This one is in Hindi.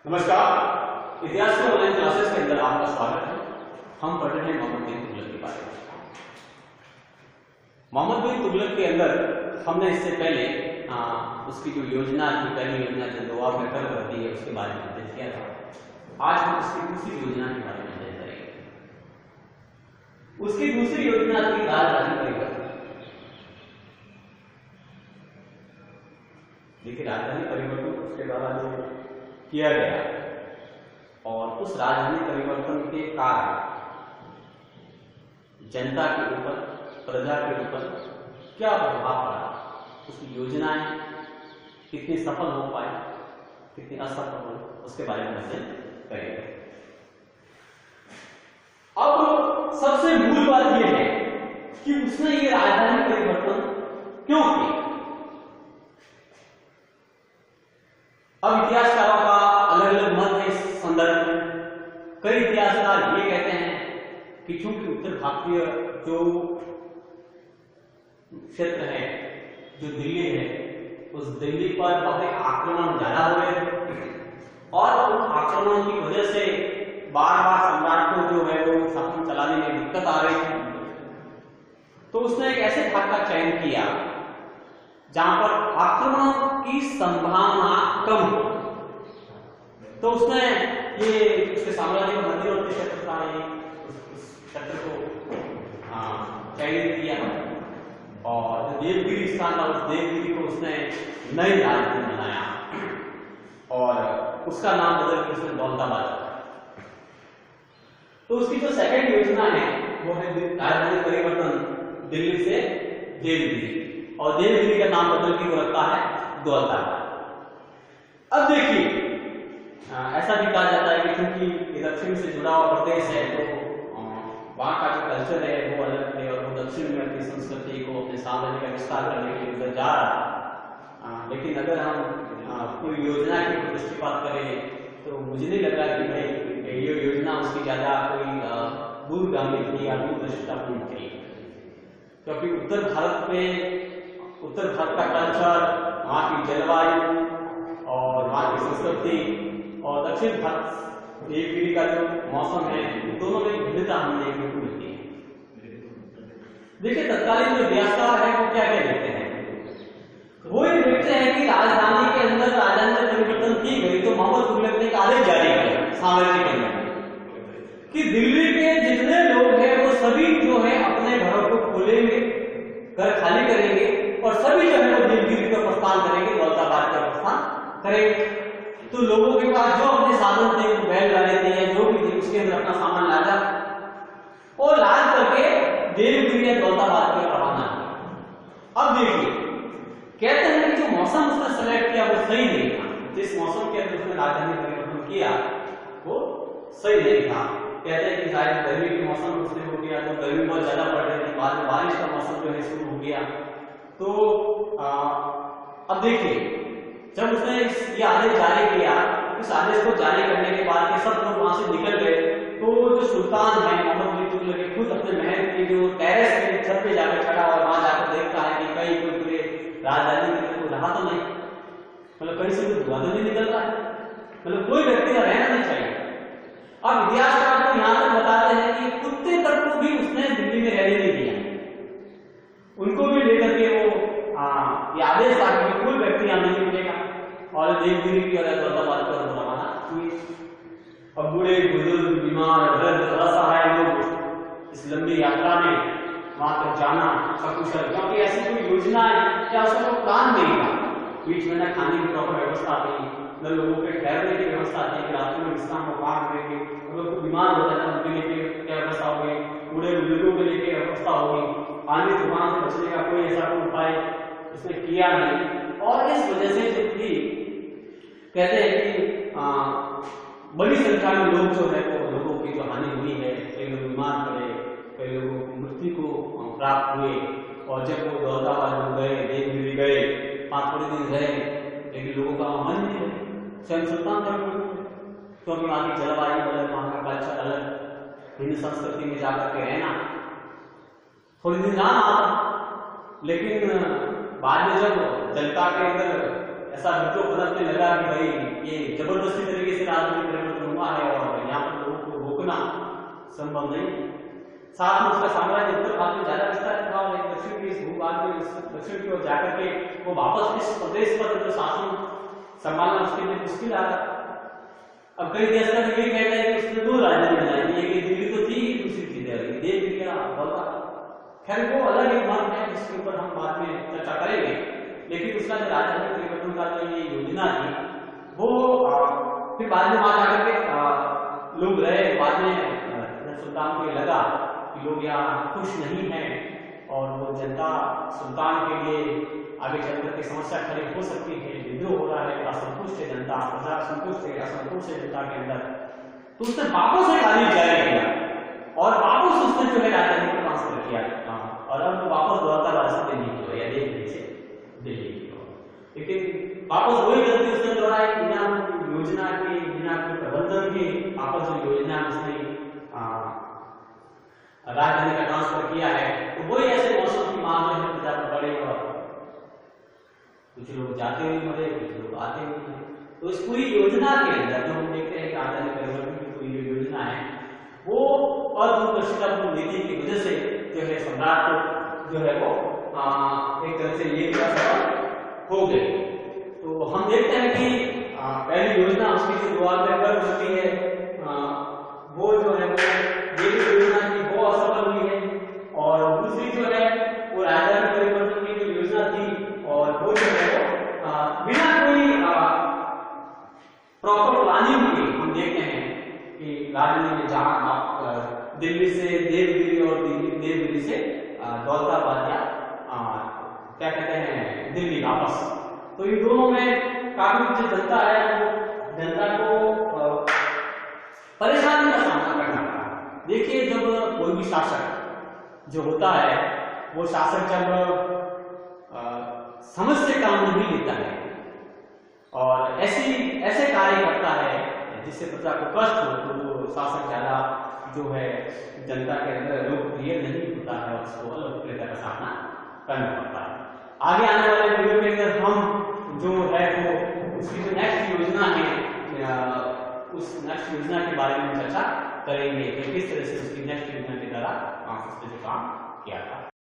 नमस्कार। इतिहास के ऑनलाइन क्लासेस के अंदर आपका स्वागत है। हम पढ़ रहे हैं मोहम्मद बिन तुगलक के बारे में। मोहम्मद बिन तुगलक के अंदर हमने इससे पहले उसकी जो योजना थी, पहली योजना जो दोआ में कर दी है, उसके बारे में अध्ययन किया था। आज हम उसकी दूसरी योजना के बारे में अध्ययन करेंगे। उसकी दूसरी योजना थी राजधानी परिवर्तन। देखिए, राजधानी परिवर्तन उसके द्वारा जो किया गया और उस राजधानी परिवर्तन के कारण जनता के ऊपर, प्रजा के ऊपर क्या प्रभाव पड़ा, उसकी योजनाएं कितनी सफल हो पाई, कितनी असफल हो, उसके बारे में अध्ययन करेंगे। अब सबसे मूल बात यह है कि उसने ये राजधानी परिवर्तन क्यों किया। अब इतिहासकारों का अलग अलग मत है इस संदर्भ में। कई इतिहासकार ये कहते हैं कि चूंकि उत्तर भारतीय जो क्षेत्र है, जो दिल्ली है, उस दिल्ली पर बहुत आक्रमण ज्यादा हुए और उन आक्रमणों की वजह से बार बार सम्राट को जो है वो शासन चलाने में दिक्कत आ रही थी, तो उसने एक ऐसे भाग का चयन किया जहां पर आक्रमणों की संभावना कम हो। तो उसने ये उसके साम्राज्य का मध्यवर्ती क्षेत्र था, ये उस क्षेत्र को चयनित किया और जो देवगिरी स्थान था, उस देवगिरी को उसने नई राजधानी बनाया और उसका नाम बदल के उसने दौलताबाद रखा। तो उसकी जो सेकंड योजना है वो है राजधानी परिवर्तन दिल्ली से देवगिरी, और देवगिरी का नाम बदल के वो रखता है दौलताबाद। अब देखिए, ऐसा भी कहा जाता है कि क्योंकि ये दक्षिण से जुड़ा हुआ प्रदेश है, तो वहां का जो कल्चर है वो अलग है और वो दक्षिण में अपनी संस्कृति को, अपने साम्राज्य का विस्तार करने के लिए उधर जा रहा। लेकिन अगर हम कोई योजना की दृष्टिपात करें तो मुझे नहीं लग रहा कि भाई ये योजना उसकी ज्यादा कोई दूरगामी थी या दूरदृष्टितापूर्ण थी, क्योंकि उत्तर भारत का कल्चर, वहां की जलवायु और वहां की संस्कृति और दक्षिण भारत देवगिरी का जो मौसम है, दोनों में भिन्नता हमें देखने को मिलती है। देखिए, तत्कालीन जो इतिहासकार है वो क्या क्या देखते हैं, वो ये देखते हैं कि राजधानी के अंदर राजधानी परिवर्तन की गई तो मोहम्मद तुगलक ने एक आदेश जारी किया साम्राज्य के अंदर कि दिल्ली के जितने लोग हैं वो सभी जो है अपने घरों को खोलेंगे, घर खाली करेंगे और सभी जो है वो देवगिरी का प्रस्थान करेंगे, दौलताबाद का प्रस्थान करेंगे। तो लोगों के पास जो अपने साधन थे, बैलगाड़ी थी या जो भी थे, उसके अंदर अपना सामान लादा और लाद करके देवगिरी या दौलताबाद के रवाना किया। अब देखिए, कहते हैं कि जो मौसम उसने सेलेक्ट किया वो सही नहीं था। जिस मौसम के अंदर उसने राजधानी परिवर्तन किया वो सही नहीं था। कहते हैं कि शायद गर्मी के मौसम उसने हो गया तो गर्मी बहुत ज्यादा पड़ रही थी, बाद में बारिश का मौसम जो है शुरू हो गया। तो अब देखिए, जब उसने ये आदेश जारी किया, इस आदेश को जारी करने के बाद के सब लोग वहां से निकल गए, तो जो सुल्तान है मोहम्मद बिन तुगलक खुद अपने महल की जो टेरेस के छत पे जाकर खड़ा और वहां जाकर देखता है कि कहीं कोई पूरे राजधानी में कोई रहा तो नहीं, मतलब कहीं से कोई धुआं तो नहीं निकल रहा है, मतलब कोई व्यक्ति रहना नहीं चाहिए। अब इतिहासकार तो यहाँ तक बताते हैं कि कुत्ते तक को भी उसने दिल्ली में रहने नहीं दिया, उनको भी लेकर के वो ये आदेश आ कि कोई व्यक्ति यहां नहीं मिलेगा और देवगिरी की और दौलताबाद पर रवाना हुए। अब बूढ़े बुजुर्ग, बीमार, वृद्ध, असहाय लोग इस लंबी यात्रा में वहां तक जाना सकुशल, क्योंकि ऐसी कोई योजना है क्या उसका कोई प्लान नहीं था। बीच में न खाने की प्रॉपर व्यवस्था थी, न लोगों के ठहरने की व्यवस्था थी, रास्ते में विश्राम को काम करेंगे, अगर कोई बीमार हो जाता उनके लिए क्या व्यवस्था होगी, बूढ़े बुजुर्गों के लिए क्या व्यवस्था होगी, आने तूफान से बचने का कोई ऐसा कोई उपाय उसने किया नहीं। और इस वजह से जो थी, कहते हैं कि बड़ी संख्या में लोग जो है वो लोगों की जो हानि हुई है, कई लोग बीमार पड़े, कई लोगों को मृत्यु को प्राप्त हुए। और जब वो दौलताबाद में गए, देवगिरी गए, 5 दिन रहे, लेकिन लोगों का मन नहीं लगे। स्वयं सुल्तान तक क्योंकि वहां की जलवायु अलग, वहां का कल्चर अलग, हिंदू संस्कृति में जाकर के रहना थोड़ी दिन जाना आता, लेकिन बाद में जब जनता के अंदर ऐसा बिल्कुल बदलने लगा कि भाई ये जबरदस्ती तरीके से राजनीतिक परिवर्तन हुआ है और यहाँ पर लोगों को रोकना संभव नहीं। साथ में उसका साम्राज्य उत्तर भारत में ज्यादा विस्तारित था और दक्षिण की भूभाग में दक्षिण की ओर जाकर के वो वापस इस प्रदेश पर जो शासन संभालना उसके लिए मुश्किल आ रहा। अब कई देश का ये कहना है कि उसने 2 राजधानी बनाई थी, एक दिल्ली तो थी, दूसरी थी दिल्ली, देख लिया बोला। खैर वो अलग एक मत है जिसके ऊपर हम बाद में चर्चा करेंगे, लेकिन उसका जो राजधानी परिवर्तन का जो ये योजना थी वो फिर बाद में वहां जाकर के लोग रहे। बाद में सुल्तान को लगा कि लोग यहाँ खुश नहीं हैं और वो जनता सुल्तान के लिए आगे चलकर के समस्या खड़ी हो सकती है, विद्रोह हो रहा है, असंतुष्ट है जनता, प्रजा असंतुष्ट है, असंतोष है जनता के अंदर, तो उसने वापस एक आदेश जारी किया और वापस उसने जो है राजधानी को ट्रांसफर किया और अब वापस द्वारका राजधानी दिल्ली की ओर या दिल्ली से दिल्ली की ओर। लेकिन वापस वही गलती उसने दोहराई, बिना योजना के, बिना कोई प्रबंधन के वापस जो योजना उसने राजधानी का ट्रांसफर किया है, तो वही ऐसे मौसम की मांग जो है प्रजा पर बढ़े और कुछ लोग जाते हुए मरे, कुछ लोग आते हुए मरे। तो इस पूरी योजना के अंदर जो हम देखते हैं कि राजधानी परिवर्तन की पूरी योजना है वो अदूरदर्शितापूर्ण नीति की वजह से जो है सम्राट को जो है वो एक तरह से ये हो गई। तो हम देखते हैं कि पहली योजना उसकी जो द्वार पर होती है वो जो है वो ये योजना थी वो असफल हुई है, और दूसरी जो है वो राजधानी परिवर्तन की जो योजना थी और वो जो है वो बिना कोई प्रॉपर प्लानिंग के हम देखते हैं कि राजधानी में जहां दिल्ली से देवगिरी और देवगिरी से दौलताबाद या क्या कहते हैं दिल्ली वापस, तो ये दोनों में काफी जो जनता है वो जनता को परेशानी का सामना करना पड़ा। देखिए जब कोई भी शासक जो होता है वो शासक जब समझ से काम नहीं लेता है और ऐसे कार्य करता है जिससे प्रजा को कष्ट हो, तो वो शासक ज्यादा जो है जनता के अंदर लोकप्रिय नहीं होता है और उसको अलोकप्रियता का सामना करना पड़ता है। आगे आने वाले वीडियो के अंदर हम जो है वो उसकी जो नेक्स्ट योजना है उस नेक्स्ट योजना के बारे में चर्चा करेंगे कि किस तरह से उसकी नेक्स्ट योजना के द्वारा जो काम किया था।